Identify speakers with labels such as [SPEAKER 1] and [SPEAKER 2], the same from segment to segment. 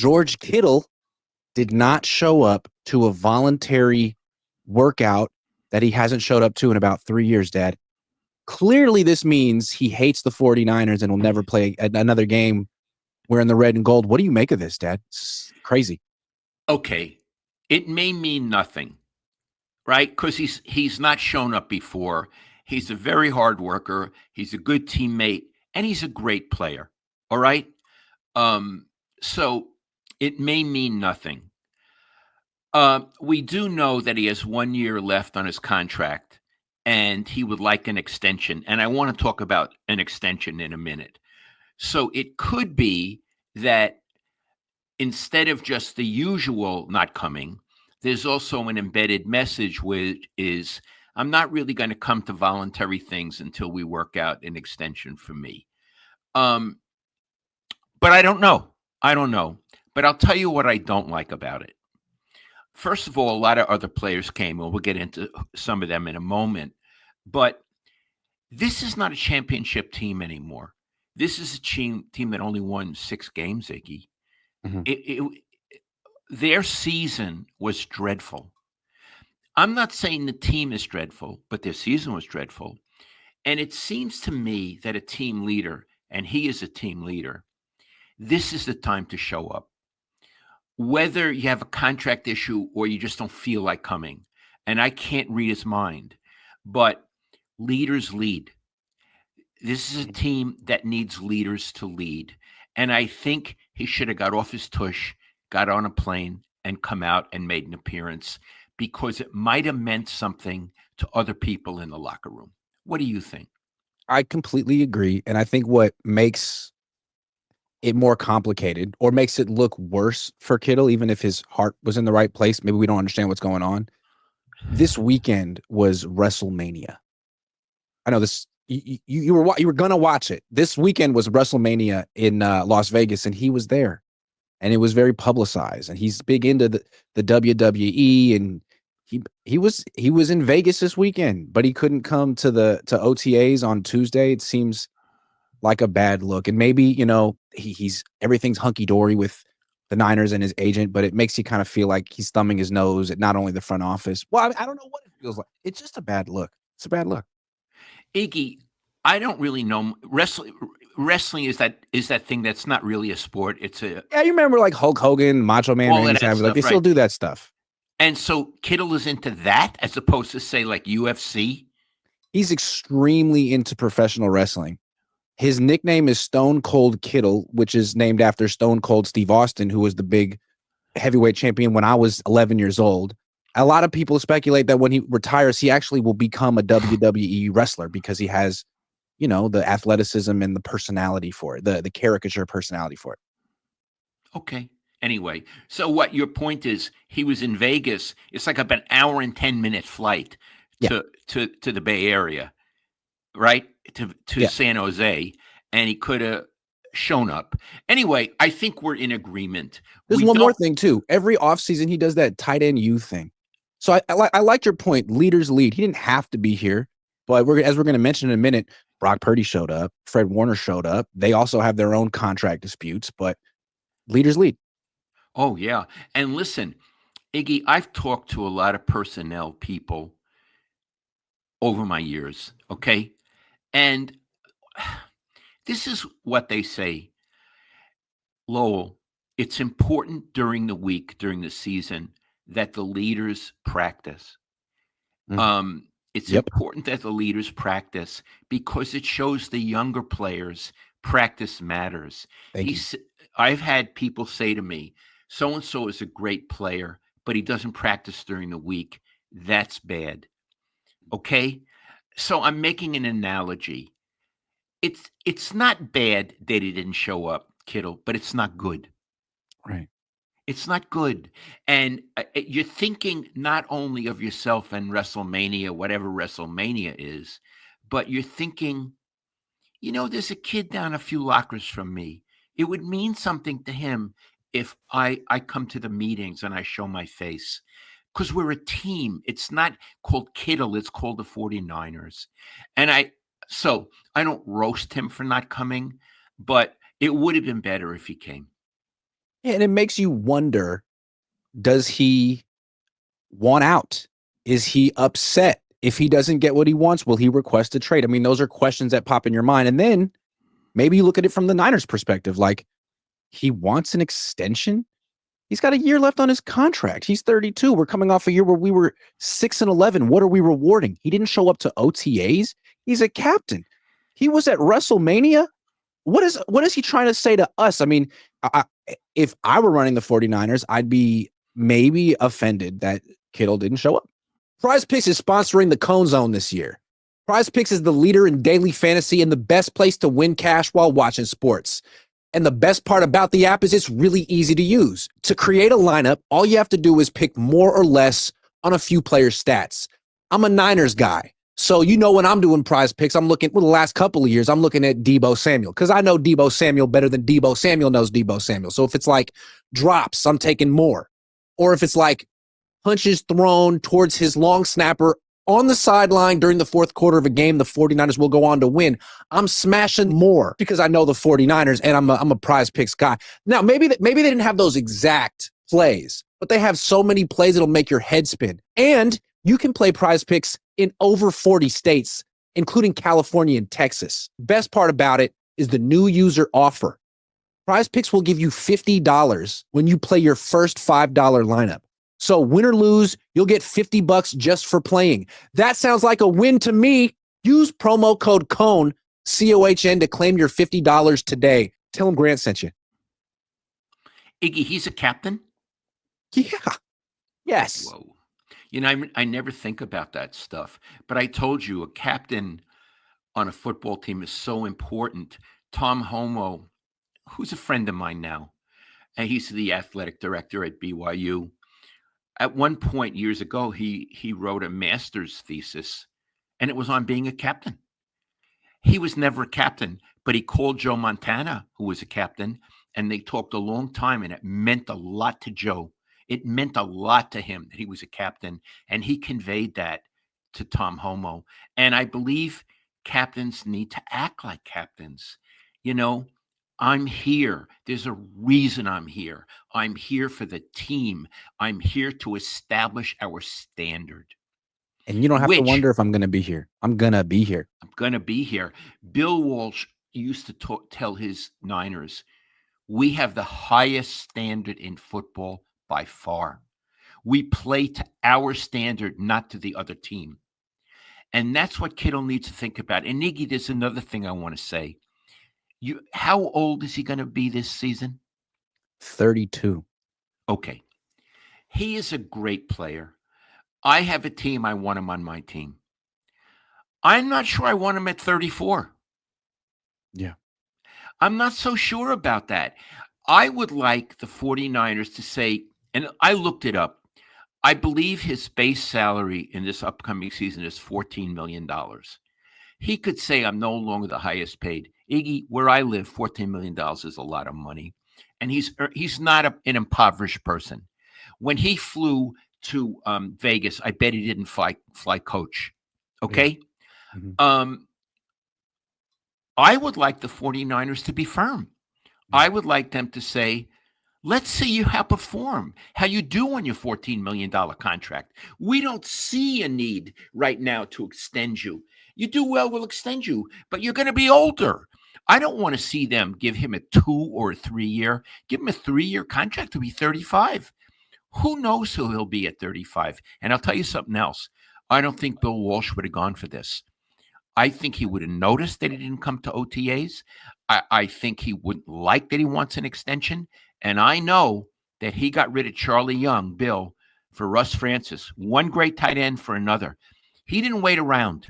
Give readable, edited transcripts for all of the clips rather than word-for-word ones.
[SPEAKER 1] George Kittle did not show up to a voluntary workout that he hasn't showed up to in about 3 years, Dad. Clearly, this means he hates the 49ers and will never play another game wearing the red and gold. What do you make of this, Dad? It's crazy.
[SPEAKER 2] Okay, it may mean nothing, right? Because he's not shown up before. He's a very hard worker. He's a good teammate, and he's a great player. All right. So it may mean nothing. We do know that he has 1 year left on his contract, and he would like an extension. And I want to talk about an extension in a minute. So it could be that instead of just the usual not coming, there's also an embedded message which is, I'm not really going to come to voluntary things until we work out an extension for me. But I don't know. But I'll tell you what I don't like about it. First of all, a lot of other players came, and we'll get into some of them in a moment. But this is not a championship team anymore. This is a team that only won 6 games, Iggy. Mm-hmm. Their season was dreadful. I'm not saying the team is dreadful, but their season was dreadful. And it seems to me that a team leader, and he is a team leader, this is the time to show up. Whether you have a contract issue or you just don't feel like coming. And I can't read his mind, but leaders lead. This is a team that needs leaders to lead. And I think he should have got off his tush, got on a plane, and come out and made an appearance because it might have meant something to other people in the locker room. What do you think?
[SPEAKER 1] I completely agree. And I think what makes it more complicated or makes it look worse for Kittle, even if his heart was in the right place, maybe we don't understand what's going on. This weekend was WrestleMania. I know this. You were gonna watch it. This weekend was WrestleMania in Las Vegas, and he was there, and it was very publicized. And he's big into the WWE, and he was in Vegas this weekend, but he couldn't come to OTAs on Tuesday. It seems like a bad look, and maybe he's everything's hunky dory with the Niners and his agent, but it makes you kind of feel like he's thumbing his nose at not only the front office. Well, I don't know what it feels like. It's just a bad look. It's a bad look.
[SPEAKER 2] Iggy, I don't really know. Wrestling is that thing that's not really a sport. It's a
[SPEAKER 1] you remember like Hulk Hogan, Macho Man, Randy Savage, like they still do that stuff.
[SPEAKER 2] And so Kittle is into that as opposed to say like UFC.
[SPEAKER 1] He's extremely into professional wrestling. His nickname is Stone Cold Kittle, which is named after Stone Cold Steve Austin, who was the big heavyweight champion when I was 11 years old. A lot of people speculate that when he retires, he actually will become a WWE wrestler because he has, the athleticism and the personality for it, the caricature personality for it.
[SPEAKER 2] Okay. Anyway, so what your point is, he was in Vegas. It's like about an hour and 10-minute flight to the Bay Area, right? To San Jose, and he could have shown up. Anyway, I think we're in agreement.
[SPEAKER 1] There's one more thing too. Every offseason, he does that tight end youth thing. So I liked your point. Leaders lead. He didn't have to be here, but as we're going to mention in a minute, Brock Purdy showed up. Fred Warner showed up. They also have their own contract disputes, but leaders lead.
[SPEAKER 2] Oh, yeah. And listen, Iggy, I've talked to a lot of personnel people over my years, okay? And this is what they say. Lowell, it's important during the week, during the season, that the leaders practice. It's important that the leaders practice because it shows the younger players practice matters. I've had people say to me, so-and-so is a great player, but he doesn't practice during the week. That's bad. Okay? So I'm making an analogy. It's not bad that he didn't show up, Kittle, but it's not good.
[SPEAKER 1] Right.
[SPEAKER 2] It's not good. And you're thinking not only of yourself and WrestleMania, whatever WrestleMania is, but you're thinking, there's a kid down a few lockers from me. It would mean something to him if I come to the meetings and I show my face. Because we're a team. It's not called Kittle. It's called the 49ers. And I don't roast him for not coming, but it would have been better if he came.
[SPEAKER 1] And it makes you wonder, does he want out? Is he upset? If he doesn't get what he wants, will he request a trade? I mean, those are questions that pop in your mind. And then maybe you look at it from the Niners' perspective, like he wants an extension. He's got a year left on his contract. He's 32. We're coming off a year where we were 6-11. What are we rewarding? He didn't show up to OTAs. He's a captain. He was at WrestleMania. What is he trying to say to us? I mean, if I were running the 49ers, I'd be maybe offended that Kittle didn't show up. PrizePicks is sponsoring the Cohn Zone this year. PrizePicks is the leader in daily fantasy and the best place to win cash while watching sports. And the best part about the app is it's really easy to use. To create a lineup, all you have to do is pick more or less on a few players' stats. I'm a Niners guy. So you know when I'm doing PrizePicks, I'm looking, the last couple of years, I'm looking at Deebo Samuel because I know Deebo Samuel better than Deebo Samuel knows Deebo Samuel. So if it's like drops, I'm taking more. Or if it's like punches thrown towards his long snapper on the sideline during the fourth quarter of a game the 49ers will go on to win, I'm smashing more because I know the 49ers and I'm a PrizePicks guy. Now, maybe they didn't have those exact plays, but they have so many plays that'll make your head spin. And you can play PrizePicks in over 40 states, including California and Texas. Best part about it is the new user offer. PrizePicks will give you $50 when you play your first $5 lineup. So win or lose, you'll get $50 just for playing. That sounds like a win to me. Use promo code Cohn, COHN, to claim your $50 today. Tell him Grant sent you.
[SPEAKER 2] Iggy, he's a captain?
[SPEAKER 1] Yeah. Yes.
[SPEAKER 2] Whoa. You know, I never think about that stuff. But I told you, a captain on a football team is so important. Tom Homo, who's a friend of mine now, and he's the athletic director at BYU. At one point years ago, he wrote a master's thesis, and it was on being a captain. He was never a captain, but he called Joe Montana, who was a captain, and they talked a long time, and it meant a lot to Joe. It meant a lot to him that he was a captain, and he conveyed that to Tom Homo. And I believe captains need to act like captains. You know, I'm here. There's a reason I'm here. I'm here for the team. I'm here to establish our standard.
[SPEAKER 1] And you don't have to wonder if I'm going to be here. I'm going to be here.
[SPEAKER 2] I'm going to be here. Bill Walsh used to tell his Niners, we have the highest standard in football by far. We play to our standard, not to the other team. And that's what Kittle needs to think about. And Iggy, there's another thing I want to say. How old is he going to be this season?
[SPEAKER 1] 32.
[SPEAKER 2] Okay. He is a great player. I have a team. I want him on my team. I'm not sure I want him at 34.
[SPEAKER 1] Yeah.
[SPEAKER 2] I'm not so sure about that. I would like the 49ers to say, and I looked it up, I believe his base salary in this upcoming season is $14 million. He could say, I'm no longer the highest paid. Iggy, where I live, $14 million is a lot of money. And he's not an impoverished person. When he flew to Vegas, I bet he didn't fly coach. Okay?
[SPEAKER 1] Yeah. Mm-hmm.
[SPEAKER 2] I would like the 49ers to be firm. I would like them to say, let's see you how perform, how you do on your $14 million contract. We don't see a need right now to extend you. You do well, we'll extend you, but you're going to be older. I don't want to see them give him a 2 or a 3 year. Give him a 3-year contract to be 35. Who knows who he'll be at 35? And I'll tell you something else. I don't think Bill Walsh would have gone for this. I think he would have noticed that he didn't come to OTAs. I think he wouldn't like that he wants an extension. And I know that he got rid of Charlie Young, Bill, for Russ Francis, one great tight end for another. He didn't wait around.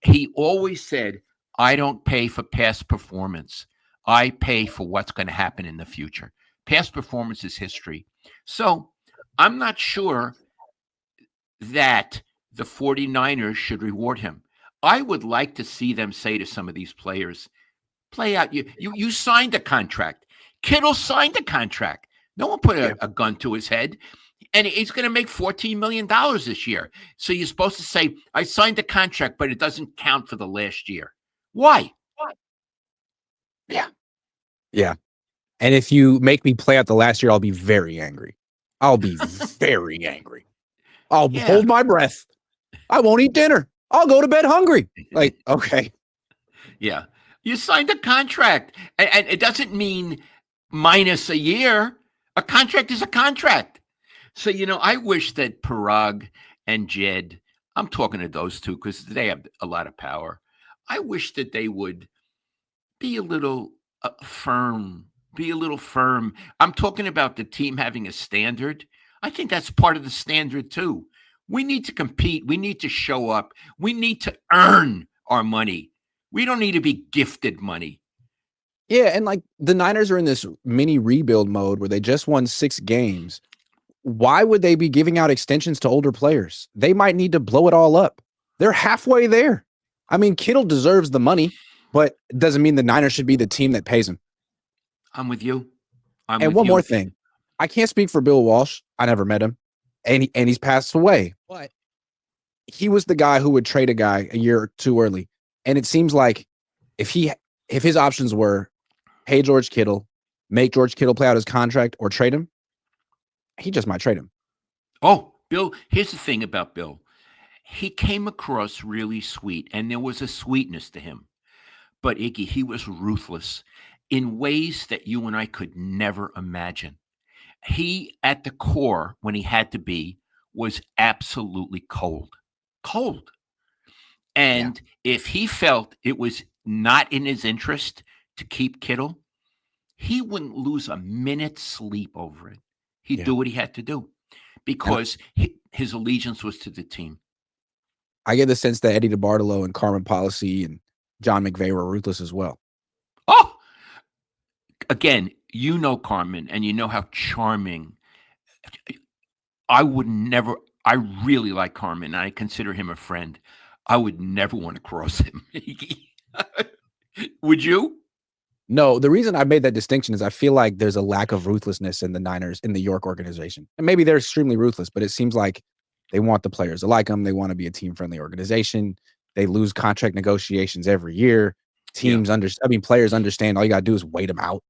[SPEAKER 2] He always said, I don't pay for past performance. I pay for what's going to happen in the future. Past performance is history. So I'm not sure that the 49ers should reward him. I would like to see them say to some of these players, play out. You signed a contract. Kittle signed a contract. No one put a gun to his head. And he's going to make $14 million this year. So you're supposed to say, I signed a contract, but it doesn't count for the last year. Why?
[SPEAKER 1] Yeah. Yeah. And if you make me play out the last year, I'll be very angry. I'll be very angry. I'll
[SPEAKER 2] Yeah.
[SPEAKER 1] hold my breath. I won't eat dinner. I'll go to bed hungry. Like, okay.
[SPEAKER 2] Yeah. You signed a contract. And it doesn't mean minus a year. A contract is a contract. So, I wish that Parag and Jed, I'm talking to those two because they have a lot of power. I wish that they would be a little firm. Be a little firm. I'm talking about the team having a standard. I think that's part of the standard too. We need to compete. We need to show up. We need to earn our money. We don't need to be gifted money.
[SPEAKER 1] Yeah, and like the Niners are in this mini rebuild mode where they just won 6 games. Why would they be giving out extensions to older players? They might need to blow it all up. They're halfway there. I mean, Kittle deserves the money, but it doesn't mean the Niners should be the team that pays him.
[SPEAKER 2] I'm with you.
[SPEAKER 1] And one more thing. I can't speak for Bill Walsh. I never met him. And he's passed away. But he was the guy who would trade a guy a year or two early. And it seems like if his options were pay George Kittle, make George Kittle play out his contract, or trade him, he just might trade him.
[SPEAKER 2] Oh, Bill, here's the thing about Bill. He came across really sweet, and there was a sweetness to him. But Iggy, he was ruthless in ways that you and I could never imagine. He, at the core, when he had to be, was absolutely cold. Cold. And if he felt it was not in his interest to keep Kittle, he wouldn't lose a minute's sleep over it. He'd do what he had to do because his allegiance was to the team.
[SPEAKER 1] I get the sense that Eddie DeBartolo and Carmen Policy and John McVay were ruthless as well.
[SPEAKER 2] Oh, again, you know Carmen, and you know how charming. I really like Carmen, and I consider him a friend. I would never want to cross him. Would you?
[SPEAKER 1] No, the reason I made that distinction is I feel like there's a lack of ruthlessness in the Niners, in the York organization. And maybe they're extremely ruthless, but it seems like they want the players to like them. They want to be a team-friendly organization. They lose contract negotiations every year. Players understand all you got to do is wait them out.